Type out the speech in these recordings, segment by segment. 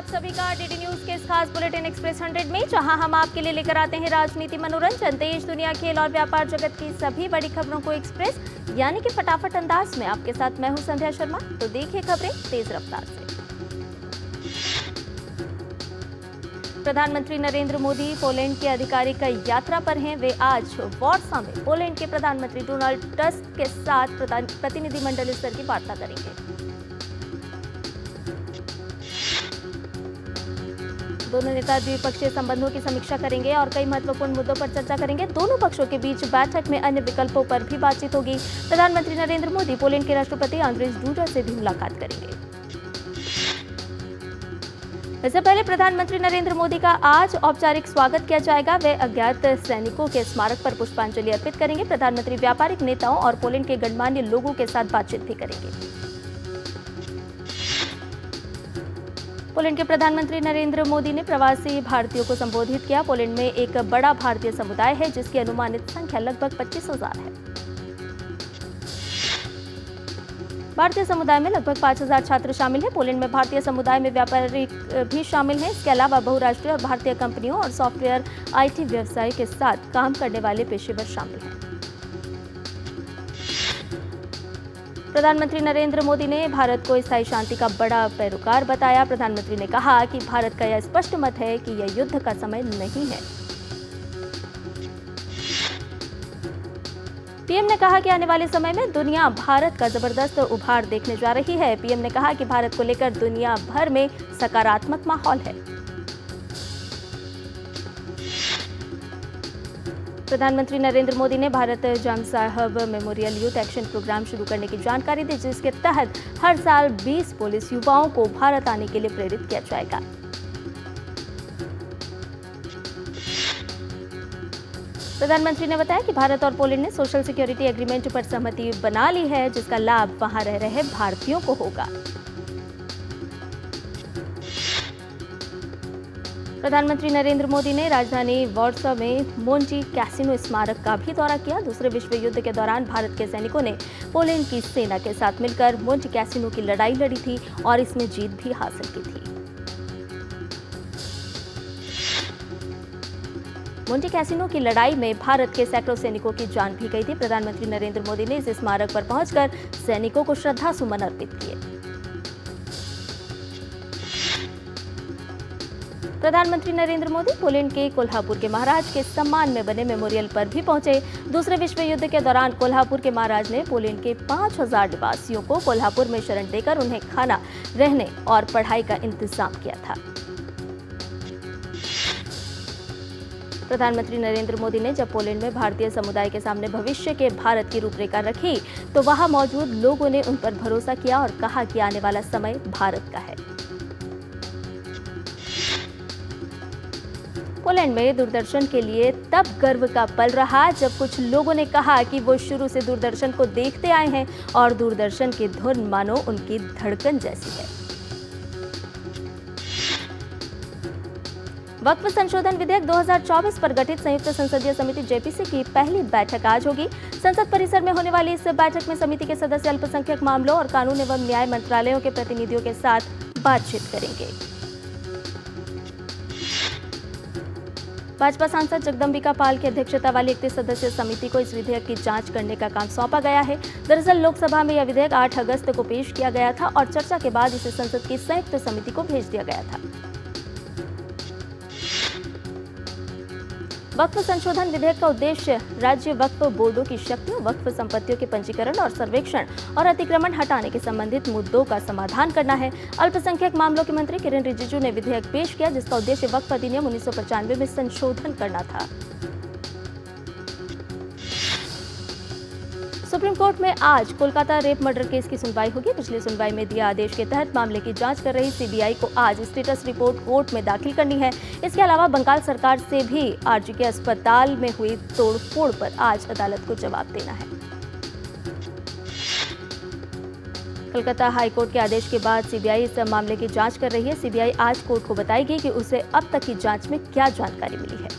सभी का DD news के इस खास बुलेटिन एक्सप्रेस 100 में, जहां हम आपके लिए लेकर आते हैं राजनीति, मनोरंजन, देश दुनिया, खेल और व्यापार जगत की सभी बड़ी खबरों को एक्सप्रेस यानी कि फटाफट अंदाज में। आपके साथ मैं हूं संध्या शर्मा। तो देखिए खबरें तेज रफ्तार से। प्रधानमंत्री नरेंद्र मोदी पोलैंड के आधिकारिक यात्रा पर हैं। वे आज वॉर्सा में पोलैंड के प्रधानमंत्री डोनाल्ड टस्क के साथ प्रतिनिधिमंडल स्तर की वार्ता करेंगे। दोनों नेता द्विपक्षीय संबंधों की समीक्षा करेंगे और कई महत्वपूर्ण मुद्दों पर चर्चा करेंगे। दोनों पक्षों के बीच बैठक में अन्य विकल्पों पर भी बातचीत होगी। प्रधानमंत्री नरेंद्र मोदी पोलैंड के राष्ट्रपति आंद्रेज डूडा से भी मुलाकात करेंगे। इससे पहले प्रधानमंत्री नरेंद्र मोदी का आज औपचारिक स्वागत किया जाएगा। वे अज्ञात सैनिकों के स्मारक पर पुष्पांजलि अर्पित करेंगे। प्रधानमंत्री व्यापारिक नेताओं और पोलैंड के गणमान्य लोगों के साथ बातचीत भी करेंगे। पोलैंड के प्रधानमंत्री नरेंद्र मोदी ने प्रवासी भारतीयों को संबोधित किया। पोलैंड में एक बड़ा भारतीय समुदाय है जिसकी अनुमानित संख्या लगभग 25,000 है। भारतीय समुदाय में लगभग 5,000 छात्र शामिल हैं। पोलैंड में भारतीय समुदाय में व्यापारी भी शामिल हैं। इसके अलावा बहुराष्ट्रीय और भारतीय कंपनियों और सॉफ्टवेयर IT व्यवसाय के साथ काम करने वाले पेशेवर शामिल हैं। प्रधानमंत्री नरेंद्र मोदी ने भारत को स्थायी शांति का बड़ा पैरोकार बताया। प्रधानमंत्री ने कहा कि भारत का यह स्पष्ट मत है कि यह युद्ध का समय नहीं है। पीएम ने कहा कि आने वाले समय में दुनिया भारत का जबरदस्त उभार देखने जा रही है। पीएम ने कहा कि भारत को लेकर दुनिया भर में सकारात्मक माहौल है। प्रधानमंत्री नरेंद्र मोदी ने भारत जाम साहब मेमोरियल यूथ एक्शन प्रोग्राम शुरू करने की जानकारी दी, जिसके तहत हर साल 20 पुलिस युवाओं को भारत आने के लिए प्रेरित किया जाएगा। प्रधानमंत्री ने बताया कि भारत और पोलैंड ने सोशल सिक्योरिटी एग्रीमेंट पर सहमति बना ली है, जिसका लाभ वहां रह रहे भारतीयों को होगा। प्रधानमंत्री नरेंद्र मोदी ने राजधानी वॉर्सा में मोंटी कैसिनो स्मारक का भी दौरा किया। दूसरे विश्व युद्ध के दौरान भारत के सैनिकों ने पोलैंड की सेना के साथ मिलकर मोंटी कैसिनो की लड़ाई लड़ी थी और इसमें जीत भी हासिल की थी। मोंटी कैसिनो की लड़ाई में भारत के सैकड़ों सैनिकों की जान भी गई थी। प्रधानमंत्री नरेंद्र मोदी ने इस स्मारक पर पहुंचकर सैनिकों को श्रद्धा सुमन अर्पित किए। प्रधानमंत्री नरेंद्र मोदी पोलैंड के कोल्हापुर के महाराज के सम्मान में बने मेमोरियल पर भी पहुंचे। दूसरे विश्व युद्ध के दौरान कोल्हापुर के महाराज ने पोलैंड के 5,000 निवासियों को कोल्हापुर में शरण देकर उन्हें खाना, रहने और पढ़ाई का इंतजाम किया था। प्रधानमंत्री नरेंद्र मोदी ने जब पोलैंड में भारतीय समुदाय के सामने भविष्य के भारत की रूपरेखा रखी तो वहां मौजूद लोगों ने उन पर भरोसा किया और कहा कि आने वाला समय भारत का है। पोलैंड में दूरदर्शन के लिए तब गर्व का पल रहा जब कुछ लोगों ने कहा कि वो शुरू से दूरदर्शन को देखते आए हैं और दूरदर्शन की धुन मानो उनकी धड़कन जैसी है। वक्फ संशोधन विधेयक 2024 पर गठित संयुक्त संसदीय समिति JPC की पहली बैठक आज होगी। संसद परिसर में होने वाली इस बैठक में समिति के सदस्य अल्पसंख्यक मामलों और कानून एवं न्याय मंत्रालयों के प्रतिनिधियों के साथ बातचीत करेंगे। भाजपा सांसद जगदम्बिका पाल की अध्यक्षता वाली 31 सदस्यीय समिति को इस विधेयक की जांच करने का काम सौंपा गया है। दरअसल लोकसभा में यह विधेयक 8 अगस्त को पेश किया गया था और चर्चा के बाद इसे संसद की संयुक्त समिति को भेज दिया गया था। वक्फ संशोधन विधेयक का उद्देश्य राज्य वक्फ बोर्डों की शक्तियों, वक्फ संपत्तियों के पंजीकरण और सर्वेक्षण और अतिक्रमण हटाने के संबंधित मुद्दों का समाधान करना है। अल्पसंख्यक मामलों के मंत्री किरेन रिजिजू ने विधेयक पेश किया, जिसका उद्देश्य वक्फ अधिनियम 1995 में संशोधन करना था। सुप्रीम कोर्ट में आज कोलकाता रेप मर्डर केस की सुनवाई होगी। पिछली सुनवाई में दिए आदेश के तहत मामले की जांच कर रही CBI को आज स्टेटस रिपोर्ट कोर्ट में दाखिल करनी है। इसके अलावा बंगाल सरकार से भी RGK अस्पताल में हुई तोड़फोड़ पर आज अदालत को जवाब देना है। कलकत्ता हाईकोर्ट के आदेश के बाद CBI इस मामले की जांच कर रही है। CBI आज कोर्ट को बताएगी कि उसे अब तक की जांच में क्या जानकारी मिली है।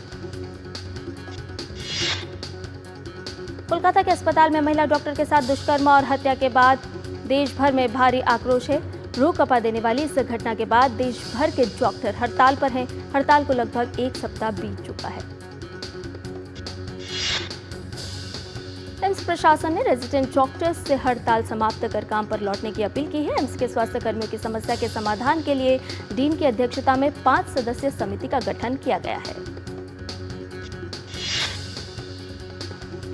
कोलकाता के अस्पताल में महिला डॉक्टर के साथ दुष्कर्म और हत्या के बाद देश भर में भारी आक्रोश है। रूह कपा देने वाली इस घटना के बाद देश भर के डॉक्टर हड़ताल पर हैं। हड़ताल को लगभग 1 सप्ताह बीत चुका है। एम्स प्रशासन ने रेजिडेंट डॉक्टर्स से हड़ताल समाप्त कर काम पर लौटने की अपील की है। एम्स के स्वास्थ्य कर्मियों की समस्या के समाधान के लिए डीन की अध्यक्षता में 5 सदस्यीय समिति का गठन किया गया है।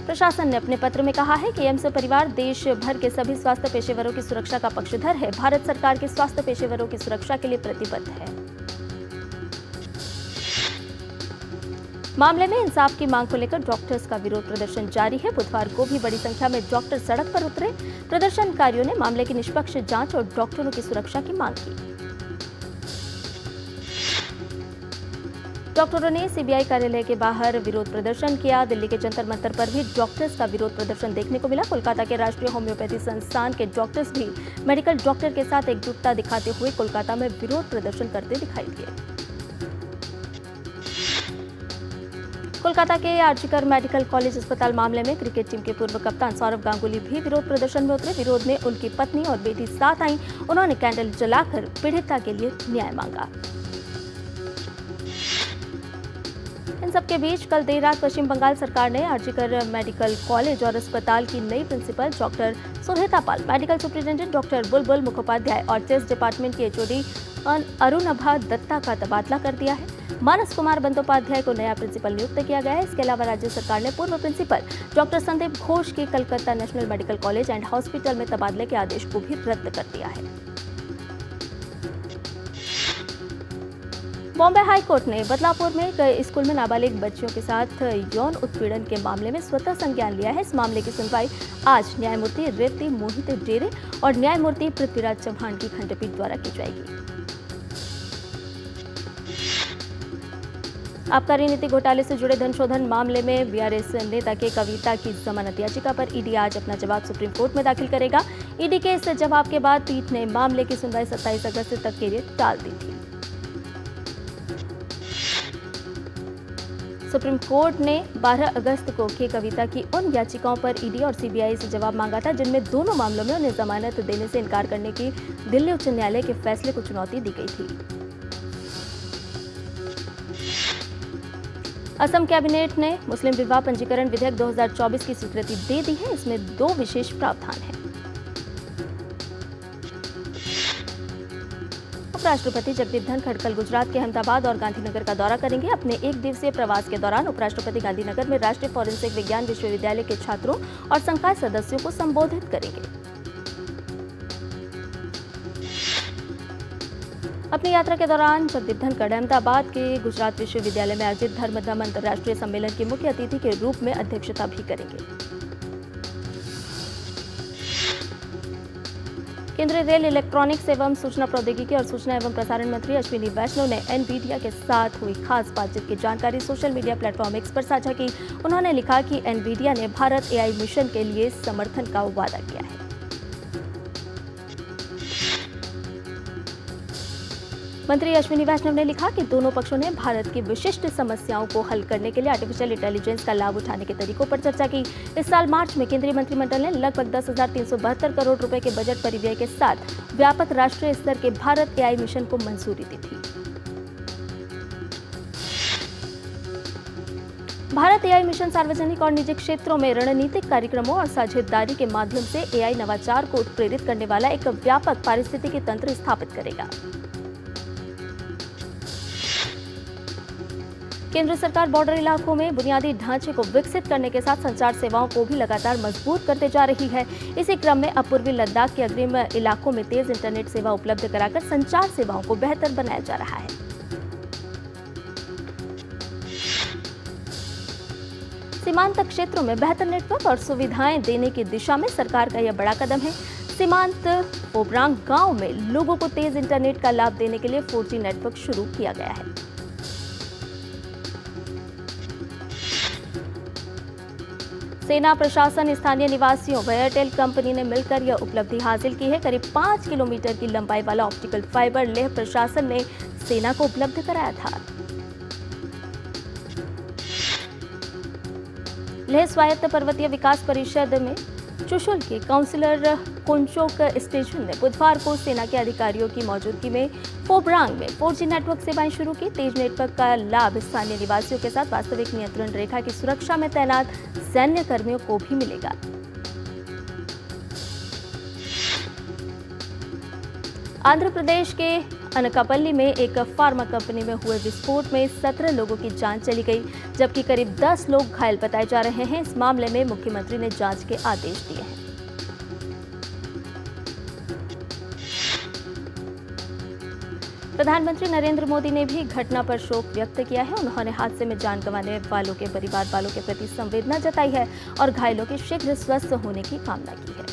प्रशासन ने अपने पत्र में कहा है कि एम्स परिवार देश भर के सभी स्वास्थ्य पेशेवरों की सुरक्षा का पक्षधर है। भारत सरकार के स्वास्थ्य पेशेवरों की सुरक्षा के लिए प्रतिबद्ध है। मामले में इंसाफ की मांग को लेकर डॉक्टर्स का विरोध प्रदर्शन जारी है। बुधवार को भी बड़ी संख्या में डॉक्टर सड़क पर उतरे। प्रदर्शनकारियों ने मामले की निष्पक्ष जांच और डॉक्टरों की सुरक्षा की मांग की। डॉक्टरों ने सीबीआई कार्यालय के बाहर विरोध प्रदर्शन किया। दिल्ली के जंतर मंतर पर भी डॉक्टर्स का विरोध प्रदर्शन देखने को मिला। कोलकाता के राष्ट्रीय होम्योपैथी संस्थान के डॉक्टर्स भी मेडिकल डॉक्टर के साथ एकजुटता दिखाते हुए कोलकाता में विरोध प्रदर्शन करते दिखाई दिए। कोलकाता के आर्जिकर मेडिकल कॉलेज अस्पताल मामले में क्रिकेट टीम के पूर्व कप्तान सौरव गांगुली भी विरोध प्रदर्शन में उतरे। विरोध में उनकी पत्नी और बेटी साथ आईं। उन्होंने कैंडल जलाकर पीड़िता के लिए न्याय मांगा। इन सबके बीच कल देर रात पश्चिम बंगाल सरकार ने आर्जिकर मेडिकल कॉलेज और अस्पताल की नई प्रिंसिपल डॉक्टर सुनीता पाल, मेडिकल सुप्रिंटेंडेंट डॉक्टर बुलबुल मुखोपाध्याय और चेस्ट डिपार्टमेंट की एचओडी अरुणभा दत्ता का तबादला कर दिया है। मानस कुमार बंदोपाध्याय को नया प्रिंसिपल नियुक्त किया गया है। इसके अलावा राज्य सरकार ने पूर्व प्रिंसिपल डॉक्टर संदीप घोष की Calcutta national medical college and hospital में तबादले के आदेश को भी रद्द कर दिया है। बॉम्बे हाई कोर्ट ने बदलापुर में एक स्कूल में नाबालिग बच्चियों के साथ यौन उत्पीड़न के मामले में स्वतः संज्ञान लिया है। इस मामले की सुनवाई आज न्यायमूर्ति रेवती मोहित डेरे और न्यायमूर्ति पृथ्वीराज चौहान की खंडपीठ द्वारा की जाएगी। आबकारी नीति घोटाले से जुड़े धन शोधन मामले में बीआरएस नेता के कविता की जमानत याचिका पर ईडी आज अपना जवाब सुप्रीम कोर्ट में दाखिल करेगा। ईडी के इस जवाब के बाद पीठ ने मामले की सुनवाई 27 अगस्त तक के लिए टाल दी थी। सुप्रीम कोर्ट ने 12 अगस्त को के कविता की उन याचिकाओं पर ईडी और सीबीआई से जवाब मांगा था जिनमें दोनों मामलों में उन्हें जमानत देने से इनकार करने की दिल्ली उच्च न्यायालय के फैसले को चुनौती दी गई थी। असम कैबिनेट ने मुस्लिम विवाह पंजीकरण विधेयक 2024 की स्वीकृति दे दी है। इसमें 2 विशेष प्रावधान हैं। उपराष्ट्रपति जगदीप धनखड़ कल गुजरात के अहमदाबाद और गांधीनगर का दौरा करेंगे। अपने 1 दिवसीय प्रवास के दौरान उपराष्ट्रपति गांधीनगर में राष्ट्रीय फॉरेंसिक विज्ञान विश्वविद्यालय के छात्रों और संकाय सदस्यों को संबोधित करेंगे। अपनी यात्रा के दौरान जगदीप धनखड़ अहमदाबाद के गुजरात विश्वविद्यालय में आयोजित धर्मदम अंतर्राष्ट्रीय सम्मेलन के मुख्य अतिथि के रूप में अध्यक्षता भी करेंगे। केंद्रीय रेल, इलेक्ट्रॉनिक्स एवं सूचना प्रौद्योगिकी और सूचना एवं प्रसारण मंत्री अश्विनी वैष्णव ने एनवीडिया के साथ हुई खास बातचीत की जानकारी सोशल मीडिया प्लेटफॉर्म एक्स पर साझा की। उन्होंने लिखा कि एनवीडिया ने भारत एआई मिशन के लिए समर्थन का वादा किया है। मंत्री अश्विनी वैष्णव ने लिखा कि दोनों पक्षों ने भारत की विशिष्ट समस्याओं को हल करने के लिए आर्टिफिशियल इंटेलिजेंस का लाभ उठाने के तरीकों पर चर्चा की। इस साल मार्च में केंद्रीय मंत्रिमंडल ने लगभग 10,372 करोड़ रुपए के बजट परिव्यय के साथ व्यापक राष्ट्रीय स्तर के भारत एआई मिशन को मंजूरी दी थी। भारत एआई मिशन सार्वजनिक और निजी क्षेत्रों में रणनीतिक कार्यक्रमों और साझेदारी के माध्यम से एआई नवाचार को उत्प्रेरित करने वाला एक व्यापक पारिस्थितिकी तंत्र स्थापित करेगा। केंद्र सरकार बॉर्डर इलाकों में बुनियादी ढांचे को विकसित करने के साथ संचार सेवाओं को भी लगातार मजबूत करते जा रही है। इसी क्रम में अब पूर्वी लद्दाख के अग्रिम इलाकों में तेज इंटरनेट सेवा उपलब्ध कराकर संचार सेवाओं को बेहतर बनाया जा रहा है। सीमांत क्षेत्रों में बेहतर नेटवर्क और सुविधाएं देने की दिशा में सरकार का यह बड़ा कदम है। सीमांत पोबरांग गांव में लोगों को तेज इंटरनेट का लाभ देने के लिए 4G नेटवर्क शुरू किया गया है। सेना, प्रशासन, स्थानीय निवासियों व एयरटेल कंपनी ने मिलकर यह उपलब्धि हासिल की है। करीब 5 किलोमीटर की लंबाई वाला ऑप्टिकल फाइबर लेह प्रशासन ने सेना को उपलब्ध कराया था। लेह स्वायत्त पर्वतीय विकास परिषद में चुशुल के काउंसिलर कुंचोक स्टेशन ने बुधवार को सेना के अधिकारियों की मौजूदगी में फोब्रांग में 4G नेटवर्क सेवाएं शुरू की। तेज नेटवर्क का लाभ स्थानीय निवासियों के साथ वास्तविक नियंत्रण रेखा की सुरक्षा में तैनात सैन्य कर्मियों को भी मिलेगा। आंध्र प्रदेश के अनकापल्ली में एक फार्मा कंपनी में हुए विस्फोट में 17 लोगों की जान चली गई, जबकि करीब 10 लोग घायल बताए जा रहे हैं। इस मामले में मुख्यमंत्री ने जांच के आदेश दिए हैं। प्रधानमंत्री नरेंद्र मोदी ने भी घटना पर शोक व्यक्त किया है। उन्होंने हादसे में जान गंवाने वालों के परिवार वालों के प्रति संवेदना जताई है और घायलों के शीघ्र स्वस्थ होने की कामना की है।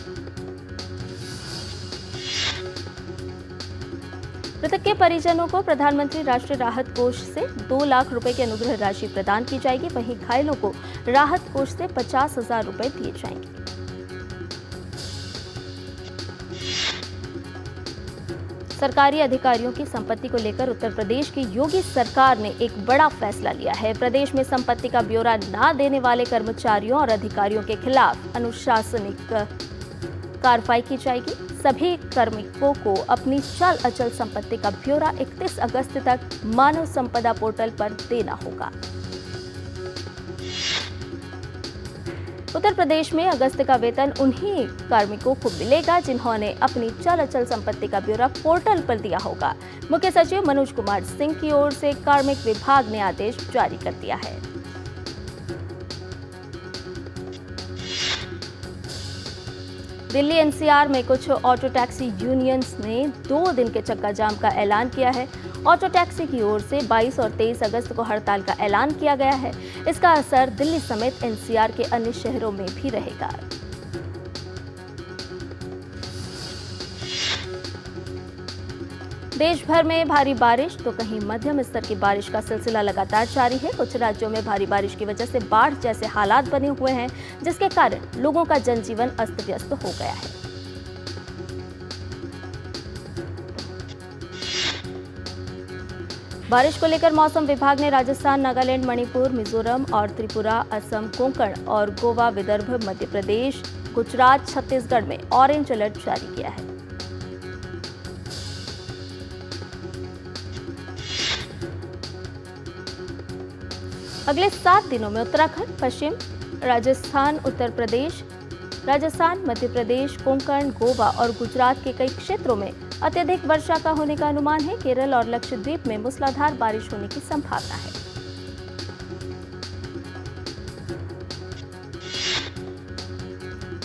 मृतक के परिजनों को प्रधानमंत्री राष्ट्रीय राहत कोष से 2 लाख रुपए की अनुग्रह राशि प्रदान की जाएगी। वहीं घायलों को राहत कोष से 50,000 रुपए दिए जाएंगे। सरकारी अधिकारियों की संपत्ति को लेकर उत्तर प्रदेश की योगी सरकार ने एक बड़ा फैसला लिया है। प्रदेश में संपत्ति का ब्यौरा न देने वाले कर्मचारियों और अधिकारियों के खिलाफ अनुशासनिक कार्रवाई की जाएगी। सभी कार्मिकों को अपनी चल अचल संपत्ति का ब्यौरा 31 अगस्त तक मानव संपदा पोर्टल पर देना होगा। उत्तर प्रदेश में अगस्त का वेतन उन्हीं कार्मिकों को मिलेगा जिन्होंने अपनी चल अचल संपत्ति का ब्यौरा पोर्टल पर दिया होगा। मुख्य सचिव मनोज कुमार सिंह की ओर से कार्मिक विभाग ने आदेश जारी कर दिया है। दिल्ली एनसीआर में कुछ ऑटो टैक्सी यूनियंस ने 2 दिन के चक्का जाम का ऐलान किया है। ऑटो टैक्सी की ओर से 22 और 23 अगस्त को हड़ताल का ऐलान किया गया है। इसका असर दिल्ली समेत एनसीआर के अन्य शहरों में भी रहेगा। देश भर में भारी बारिश तो कहीं मध्यम स्तर की बारिश का सिलसिला लगातार जारी है। कुछ राज्यों में भारी बारिश की वजह से बाढ़ जैसे हालात बने हुए हैं, जिसके कारण लोगों का जनजीवन अस्त व्यस्त हो गया है। बारिश को लेकर मौसम विभाग ने राजस्थान, नागालैंड, मणिपुर, मिजोरम और त्रिपुरा, असम, कोंकण और गोवा, विदर्भ, मध्य प्रदेश, गुजरात, छत्तीसगढ़ में ऑरेंज अलर्ट जारी किया है। अगले 7 दिनों में उत्तराखंड, पश्चिम राजस्थान, उत्तर प्रदेश, राजस्थान, मध्य प्रदेश, कोंकण, गोवा और गुजरात के कई क्षेत्रों में अत्यधिक वर्षा का होने का अनुमान है। केरल और लक्षद्वीप में मूसलाधार बारिश होने की संभावना है।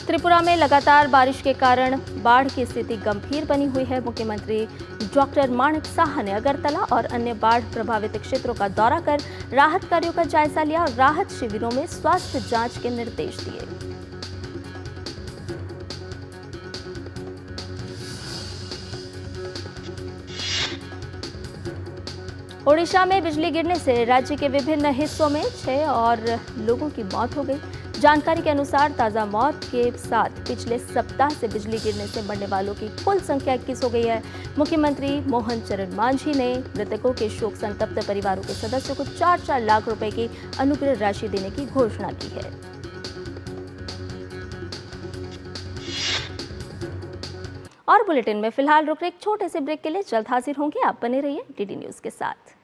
त्रिपुरा में लगातार बारिश के कारण बाढ़ की स्थिति गंभीर बनी हुई है। मुख्यमंत्री डॉक्टर माणिक साहा ने अगरतला और अन्य बाढ़ प्रभावित क्षेत्रों का दौरा कर राहत कार्यों का जायजा लिया और राहत शिविरों में स्वास्थ्य जांच के निर्देश दिए। ओडिशा में बिजली गिरने से राज्य के विभिन्न हिस्सों में 6 और लोगों की मौत हो गई। जानकारी के अनुसार ताजा मौत के साथ पिछले सप्ताह से बिजली गिरने से मरने वालों की कुल संख्या 21 हो गई है। मुख्यमंत्री मोहन चरण मांझी ने मृतकों के शोक संतप्त परिवारों के सदस्यों को 4-4 लाख रुपए की अनुग्रह राशि देने की घोषणा की है। और बुलेटिन में फिलहाल रुक रहे एक छोटे से ब्रेक के लिए जल्द हाजिर होंगे। आप बने रहिए डीडी न्यूज के साथ।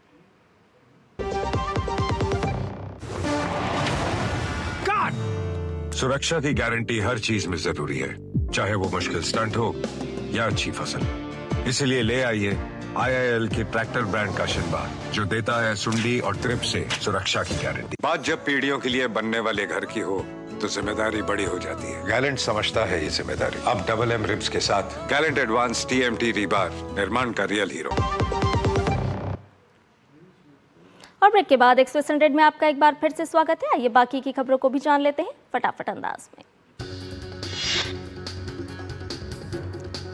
सुरक्षा की गारंटी हर चीज में जरूरी है, चाहे वो मुश्किल स्टंट हो या अच्छी फसल। इसलिए ले आइए IIL के ट्रैक्टर ब्रांड का शिनबार, जो देता है सुंडी और ट्रिप से सुरक्षा की गारंटी। बात जब पीढ़ियों के लिए बनने वाले घर की हो तो जिम्मेदारी बड़ी हो जाती है। गैलेंट समझता है ये जिम्मेदारी। अब MM रिब्स के साथ गैलेंट एडवांस TMT रीबार, निर्माण का रियल हीरो। और ब्रेक के बाद एक्सप्रेस 100 में आपका एक बार फिर से स्वागत है। आइए बाकी की खबरों को भी जान लेते हैं फटाफट अंदाज में।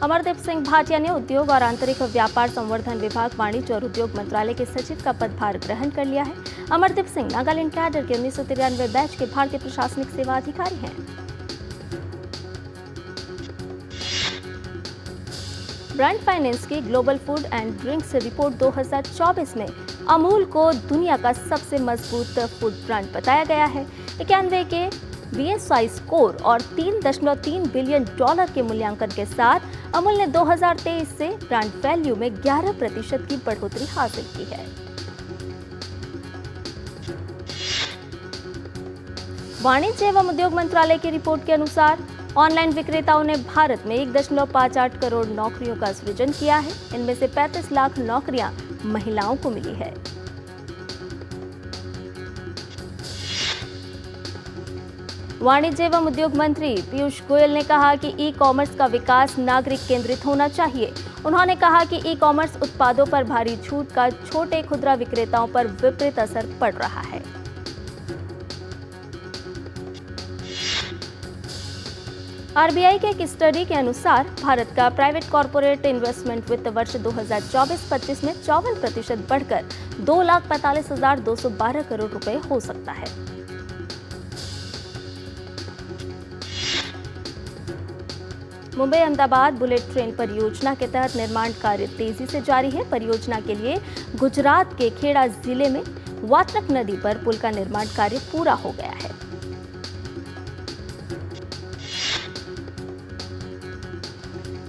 अमरदीप सिंह भाटिया ने उद्योग और आंतरिक व्यापार संवर्धन विभाग, वाणिज्य और उद्योग मंत्रालय के सचिव का पदभार ग्रहण कर लिया है। अमरदीप सिंह नागालैंड कैडर के 1993 बैच के भारतीय प्रशासनिक सेवा अधिकारी हैं। ब्रांड फाइनेंस की global food and drinks report 2024 में अमूल को दुनिया का सबसे मजबूत फूड ब्रांड बताया गया है। 91 के BSI स्कोर और $3.3 बिलियन के मूल्यांकन के साथ अमूल ने 2023 से ब्रांड वैल्यू में 11% की बढ़ोतरी हासिल की है। वाणिज्य एवं उद्योग मंत्रालय की रिपोर्ट के अनुसार ऑनलाइन विक्रेताओं ने भारत में 1.58 करोड़ नौकरियों का सृजन किया है। इनमें से 35 लाख नौकरियां महिलाओं को मिली है। वाणिज्य एवं उद्योग मंत्री पीयूष गोयल ने कहा कि ई कॉमर्स का विकास नागरिक केंद्रित होना चाहिए। उन्होंने कहा कि ई कॉमर्स उत्पादों पर भारी छूट का छोटे खुदरा विक्रेताओं पर विपरीत असर पड़ रहा है। आरबीआई के एक स्टडी के अनुसार भारत का प्राइवेट कॉर्पोरेट इन्वेस्टमेंट वित्त वर्ष 2024-25 में 54% बढ़कर 2,45,212 करोड़ रुपए हो सकता है। मुंबई अहमदाबाद बुलेट ट्रेन परियोजना के तहत निर्माण कार्य तेजी से जारी है। परियोजना के लिए गुजरात के खेड़ा जिले में वात्रक नदी पर पुल का निर्माण कार्य पूरा हो गया है।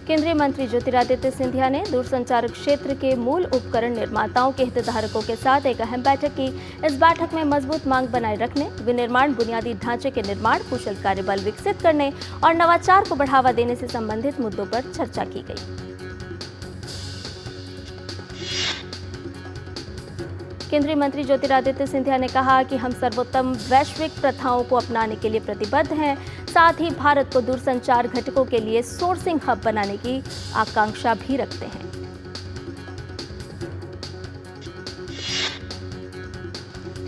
केंद्रीय मंत्री ज्योतिरादित्य सिंधिया ने दूरसंचार क्षेत्र के मूल उपकरण निर्माताओं के हितधारकों के साथ एक अहम बैठक की। इस बैठक में मजबूत मांग बनाए रखने, विनिर्माण बुनियादी ढांचे के निर्माण, कुशल कार्यबल विकसित करने और नवाचार को बढ़ावा देने से संबंधित मुद्दों पर चर्चा की गई। केंद्रीय मंत्री ज्योतिरादित्य सिंधिया ने कहा कि हम सर्वोत्तम वैश्विक प्रथाओं को अपनाने के लिए प्रतिबद्ध हैं। साथ ही भारत को दूरसंचार घटकों के लिए सोर्सिंग हब बनाने की आकांक्षा भी रखते हैं।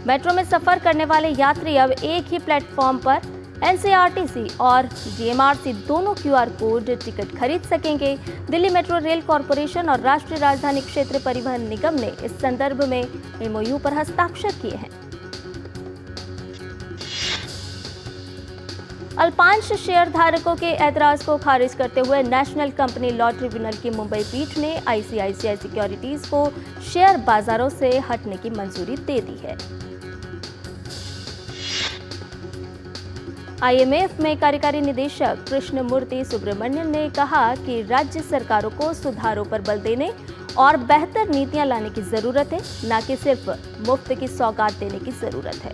मेट्रो में सफर करने वाले यात्री अब एक ही प्लेटफॉर्म पर एनसीआरटीसी और डीएमआरसी दोनों क्यूआर कोड टिकट खरीद सकेंगे। दिल्ली मेट्रो रेल कॉरपोरेशन और राष्ट्रीय राजधानी क्षेत्र परिवहन निगम ने इस संदर्भ में एमओयू पर हस्ताक्षर किए हैं। अल्पांश शेयर धारकों के ऐतराज को खारिज करते हुए नेशनल कंपनी लॉ ट्रिब्यूनल की मुंबई पीठ ने आईसीआईसीआई सिक्योरिटीज को शेयर बाजारों से हटने की मंजूरी दे दी है। आईएमएफ में कार्यकारी निदेशक कृष्णमूर्ति सुब्रमण्यन ने कहा कि राज्य सरकारों को सुधारों पर बल देने और बेहतर नीतियां लाने की जरूरत है, न कि सिर्फ मुफ्त की सौगात देने की जरूरत है।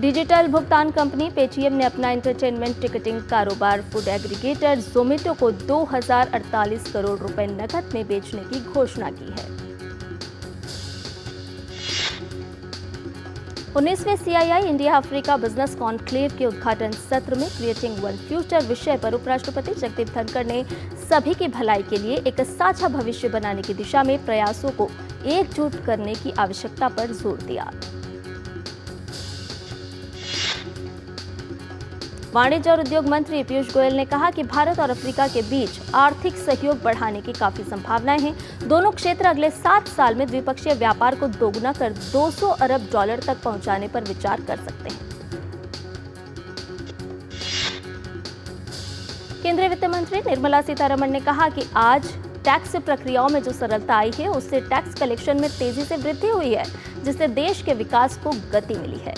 डिजिटल भुगतान कंपनी पेटीएम ने अपना एंटरटेनमेंट टिकटिंग कारोबार फूड एग्रीगेटर जोमेटो को 2048 करोड़ रुपए नकद में बेचने की घोषणा की है। 19वें CII India Africa business conclave के उद्घाटन सत्र में क्रिएटिंग वन फ्यूचर विषय पर उपराष्ट्रपति जगदीप धनखड़ ने सभी की भलाई के लिए एक साझा भविष्य बनाने की दिशा में प्रयासों को एकजुट करने की आवश्यकता पर जोर दिया। वाणिज्य और उद्योग मंत्री पीयूष गोयल ने कहा कि भारत और अफ्रीका के बीच आर्थिक सहयोग बढ़ाने की काफी संभावनाएं हैं। दोनों क्षेत्र अगले 7 साल में द्विपक्षीय व्यापार को दोगुना कर $200 अरब तक पहुंचाने पर विचार कर सकते हैं। केंद्रीय वित्त मंत्री निर्मला सीतारमण ने कहा कि आज टैक्स प्रक्रियाओं में जो सरलता आई है, उससे टैक्स कलेक्शन में तेजी से वृद्धि हुई है, जिससे देश के विकास को गति मिली है।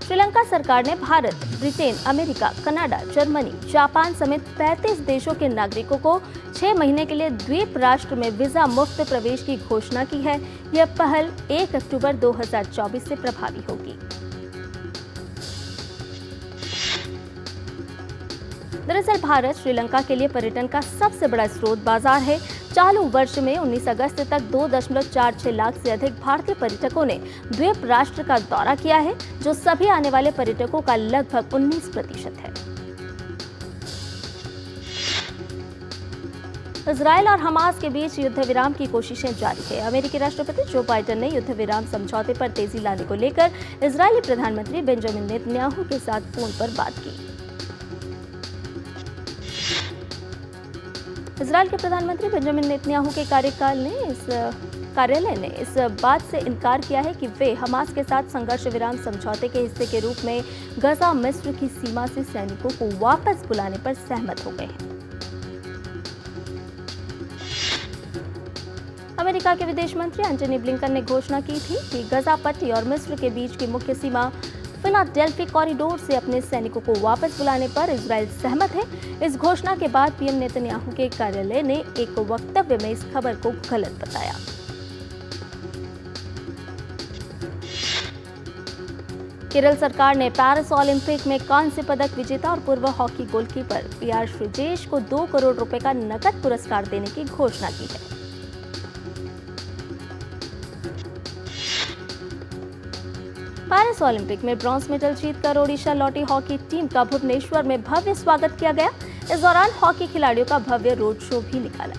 श्रीलंका सरकार ने Bharat, Britain, America, Canada, Germany, Japan समेत 35 देशों के नागरिकों को 6 महीने के लिए द्वीप राष्ट्र में वीजा मुक्त प्रवेश की घोषणा की है। यह पहल 1 अक्टूबर 2024 से प्रभावी होगी। दरअसल भारत श्रीलंका के लिए पर्यटन का सबसे बड़ा स्रोत बाजार है। चालू वर्ष में 19 अगस्त तक 2.46 लाख से अधिक भारतीय पर्यटकों ने द्वीप राष्ट्र का दौरा किया है, जो सभी आने वाले पर्यटकों का लगभग 19% है। इजरायल और हमास के बीच युद्ध विराम की कोशिशें जारी है। अमेरिकी राष्ट्रपति जो बाइडेन ने युद्ध विराम समझौते पर तेजी लाने को लेकर इजरायली प्रधानमंत्री बेंजामिन नेतन्याहू के साथ फोन पर बात की। इजरायल के प्रधानमंत्री बेंजामिन नेतन्याहू के कार्यालय ने इस बात से इनकार किया है कि वे हमास के साथ संघर्ष विराम समझौते के हिस्से के रूप में गजा मिस्र की सीमा से सैनिकों को वापस बुलाने पर सहमत हो गए हैं। अमेरिका के विदेश मंत्री एंटनी ब्लिंकन ने घोषणा की थी कि गजा पट्टी और मिस्र के बीच की मुख्य सीमा फिलाडेल्फी कॉरिडोर से अपने सैनिकों को वापस बुलाने पर इजराइल सहमत है। इस घोषणा के बाद पीएम नेतन्याहू के कार्यालय ने एक वक्तव्य में इस खबर को गलत बताया। केरल सरकार ने पेरिस ओलंपिक में कांस्य पदक विजेता और पूर्व हॉकी गोलकीपर पीआर श्रीजेश को 2 करोड़ रुपए का नकद पुरस्कार देने की घोषणा की है। पेरिस ओलंपिक में ब्रॉन्ज मेडल जीतकर ओडिशा लौटी हॉकी टीम का भुवनेश्वर में भव्य स्वागत किया गया। इस दौरान हॉकी खिलाड़ियों का भव्य रोड शो भी निकाला।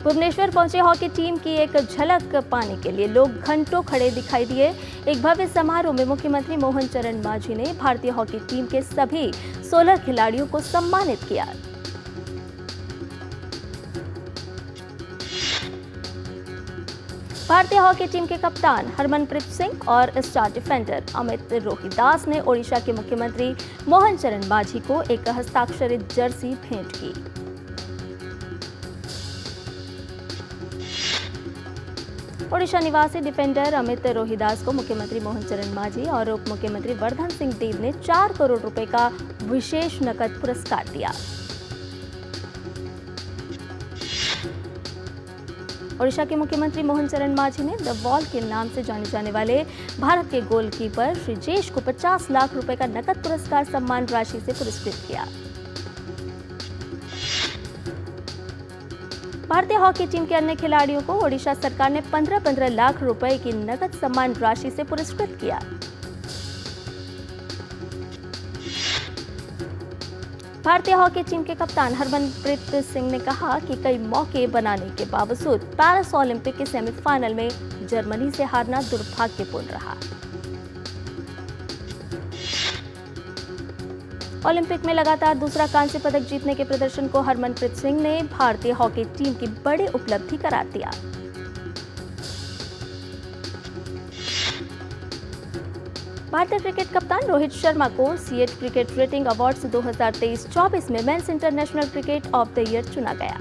भुवनेश्वर पहुंचे हॉकी टीम की एक झलक पाने के लिए लोग घंटों खड़े दिखाई दिए। एक भव्य समारोह में मुख्यमंत्री मोहन चरण मांझी ने भारतीय हॉकी टीम के सभी 16 खिलाड़ियों को सम्मानित किया। भारतीय हॉकी टीम के कप्तान हरमनप्रीत सिंह और स्टार डिफेंडर अमित रोहिदास ने ओडिशा के मुख्यमंत्री मोहन चरण मांझी को एक हस्ताक्षरित जर्सी भेंट की। ओडिशा निवासी डिफेंडर अमित रोहिदास को मुख्यमंत्री मोहन चरण मांझी और उप मुख्यमंत्री वर्धन सिंह देव ने 4 करोड़ रुपए का विशेष नकद पुरस्कार दिया। ओडिशा के मुख्यमंत्री मोहन चरण मांझी ने द वॉल के नाम से जाने जाने वाले भारत के गोलकीपर श्रीजेश को 50 लाख रुपए का नकद पुरस्कार सम्मान राशि से पुरस्कृत किया। भारतीय हॉकी टीम के अन्य खिलाड़ियों को ओडिशा सरकार ने 15-15 लाख रुपए की नकद सम्मान राशि से पुरस्कृत किया। भारतीय हॉकी टीम के कप्तान हरमनप्रीत सिंह ने कहा कि कई मौके बनाने के बावजूद पेरिस ओलंपिक के सेमीफाइनल में जर्मनी से हारना दुर्भाग्यपूर्ण रहा। ओलंपिक में लगातार दूसरा कांस्य पदक जीतने के प्रदर्शन को हरमनप्रीत सिंह ने भारतीय हॉकी टीम की बड़ी उपलब्धि करार दिया। भारतीय क्रिकेट कप्तान रोहित शर्मा को सीएट क्रिकेट रेटिंग अवार्ड्स 2023-24 में men's international cricket of the year चुना गया।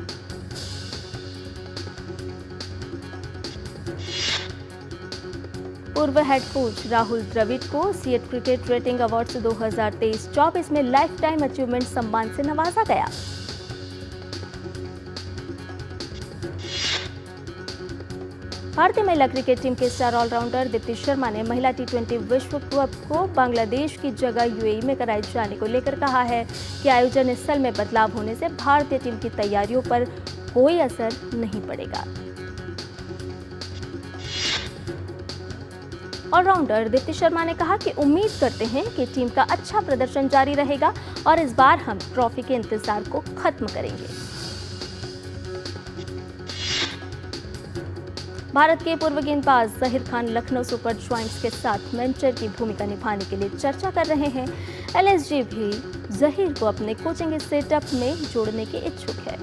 पूर्व हेड कोच राहुल द्रविड़ को सीएट क्रिकेट रेटिंग अवार्ड्स 2023-24 में लाइफ टाइम अचीवमेंट सम्मान से नवाजा गया। भारतीय महिला क्रिकेट टीम के स्टार ऑलराउंडर दीप्ति शर्मा ने महिला टी20 विश्व कप को बांग्लादेश की जगह यूएई में कराए जाने को लेकर कहा है कि आयोजन स्थल में बदलाव होने से भारतीय टीम की तैयारियों पर कोई असर नहीं पड़ेगा। ऑलराउंडर दीप्ति शर्मा ने कहा कि उम्मीद करते हैं कि टीम का अच्छा प्रदर्शन जारी रहेगा और इस बार हम ट्रॉफी के इंतजार को खत्म करेंगे। भारत के पूर्व गेंदबाज जहीर खान लखनऊ सुपर जॉयंट्स के साथ मेंटर की भूमिका निभाने के लिए चर्चा कर रहे हैं। एलएसजी भी जहीर को अपने कोचिंग सेटअप में जोड़ने के इच्छुक है।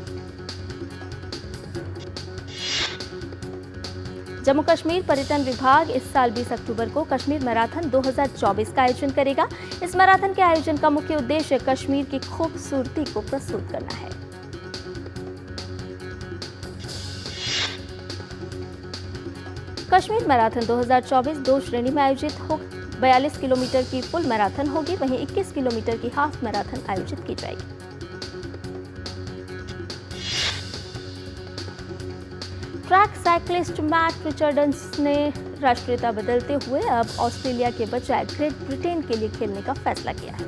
जम्मू कश्मीर पर्यटन विभाग इस साल 20 अक्टूबर को कश्मीर मैराथन 2024 का आयोजन करेगा। इस मैराथन के आयोजन का मुख्य उद्देश्य कश्मीर की खूबसूरती को प्रस्तुत करना है। कश्मीर मैराथन 2024 2 श्रेणी में आयोजित हो 42 किलोमीटर की फुल मैराथन होगी, वहीं 21 किलोमीटर की हाफ मैराथन आयोजित की जाएगी। ट्रैक साइक्लिस्ट मैट रिचर्डस ने राष्ट्रीयता बदलते हुए अब ऑस्ट्रेलिया के बजाय ग्रेट ब्रिटेन के लिए खेलने का फैसला किया है।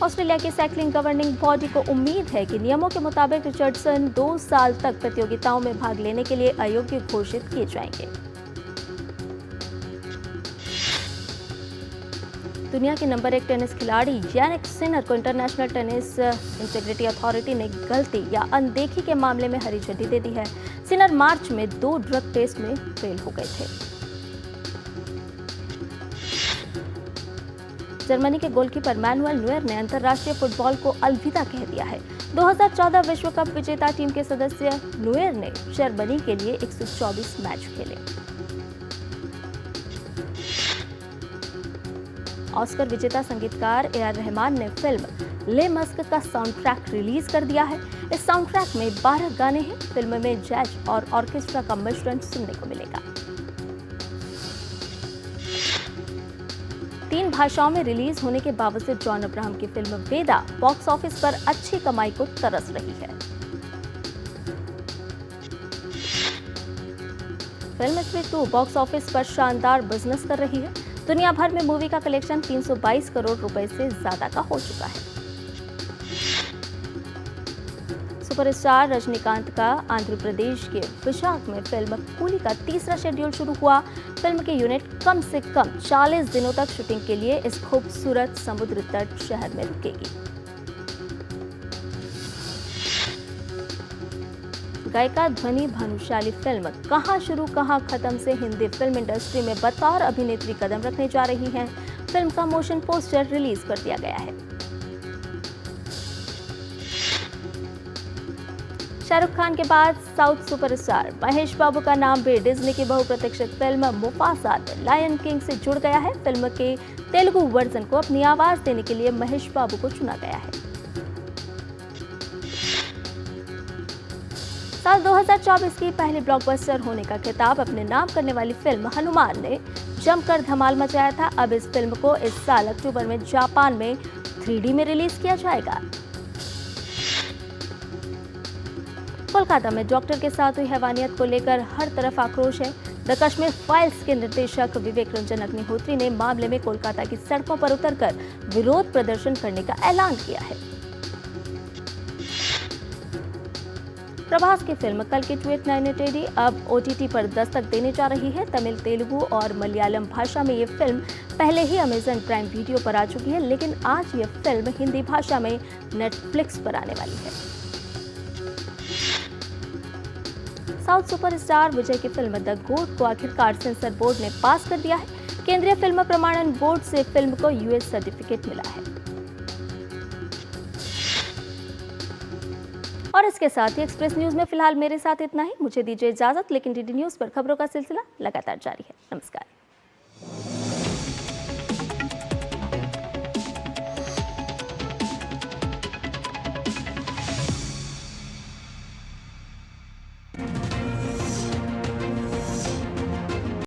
ऑस्ट्रेलिया की साइक्लिंग गवर्निंग बॉडी को उम्मीद है कि नियमों के मुताबिक रिचर्डसन 2 साल तक प्रतियोगिताओं में भाग लेने के लिए अयोग्य घोषित किए जाएंगे। दुनिया के नंबर 1 टेनिस खिलाड़ी यानिक सिनर को इंटरनेशनल टेनिस इंटीग्रिटी अथॉरिटी ने गलती या अनदेखी के मामले में हरी झंडी दे दी है। सिनर मार्च में 2 ड्रग टेस्ट में फेल हो गए थे। जर्मनी के गोलकीपर मैनुअल न्यूयर ने अंतर्राष्ट्रीय फुटबॉल को अलविदा कह दिया है। 2014 विश्व कप विजेता टीम के सदस्य न्यूयर ने जर्मनी के लिए 124 मैच खेले। ऑस्कर विजेता संगीतकार ए आर रहमान ने फिल्म ले मस्क का साउंड ट्रैक रिलीज कर दिया है। इस साउंड ट्रैक में 12 गाने हैं। फिल्म में जैज और ऑर्केस्ट्रा का मिश्रण सुनने को मिलेगा। 3 भाषाओं में रिलीज होने के बावजूद जॉन अब्राहम की फिल्म वेदा बॉक्स ऑफिस पर अच्छी कमाई को तरस रही है। फिल्म स्त्री 2 बॉक्स ऑफिस पर शानदार बिजनेस कर रही है। दुनिया भर में मूवी का कलेक्शन 322 करोड़ रुपए से ज्यादा का हो चुका है। सुपरस्टार रजनीकांत का आंध्र प्रदेश के विशाख में फिल्म कूली का तीसरा शेड्यूल शुरू हुआ। फिल्म के यूनिट कम से कम 40 दिनों तक शूटिंग के लिए इस खूबसूरत समुद्र तट शहर में रुकेगी। गायिका ध्वनि भानुशाली फिल्म कहां शुरू कहां खत्म से हिंदी फिल्म इंडस्ट्री में बतौर अभिनेत्री कदम रखने जा रही हैं। फिल्म का मोशन पोस्टर रिलीज कर दिया गया है। शाहरुख खान के बाद साउथ सुपरस्टार महेश बाबू का नाम भी डिज्नी की बहुप्रतीक्षित film Mufasa the lion king से जुड़ गया है। फिल्म के तेलुगु वर्जन को अपनी आवाज देने के लिए महेश बाबू को चुना गया है। साल 2024 की पहली ब्लॉकबस्टर होने का खिताब अपने नाम करने वाली फिल्म हनुमान ने जमकर धमाल मचाया था। अब इस फिल्म को इस साल अक्टूबर में जापान में 3D में रिलीज किया जाएगा। कोलकाता में डॉक्टर के साथ हुई हैवानियत को लेकर हर तरफ आक्रोश है। द कश्मीर फाइल्स के निर्देशक विवेक रंजन अग्निहोत्री ने मामले में कोलकाता की सड़कों पर उतरकर विरोध प्रदर्शन करने का ऐलान किया है। प्रभास की फिल्म कल की ट्वीट नाइनेटेडी अब OTT पर दस्तक देने जा रही है। तमिल, तेलुगु और मलयालम भाषा में ये फिल्म पहले ही अमेजन प्राइम वीडियो पर आ चुकी है, लेकिन आज ये फिल्म हिंदी भाषा में नेटफ्लिक्स पर आने वाली है। साउथ सुपरस्टार विजय की फिल्म द गोट को आखिरकार सेंसर बोर्ड ने पास कर दिया है। केंद्रीय फिल्म प्रमाणन बोर्ड से फिल्म को US सर्टिफिकेट मिला है। और इसके साथ ही एक्सप्रेस न्यूज में फिलहाल मेरे साथ इतना ही। मुझे दीजिए इजाजत, लेकिन DD न्यूज पर खबरों का सिलसिला लगातार जारी है। नमस्कार।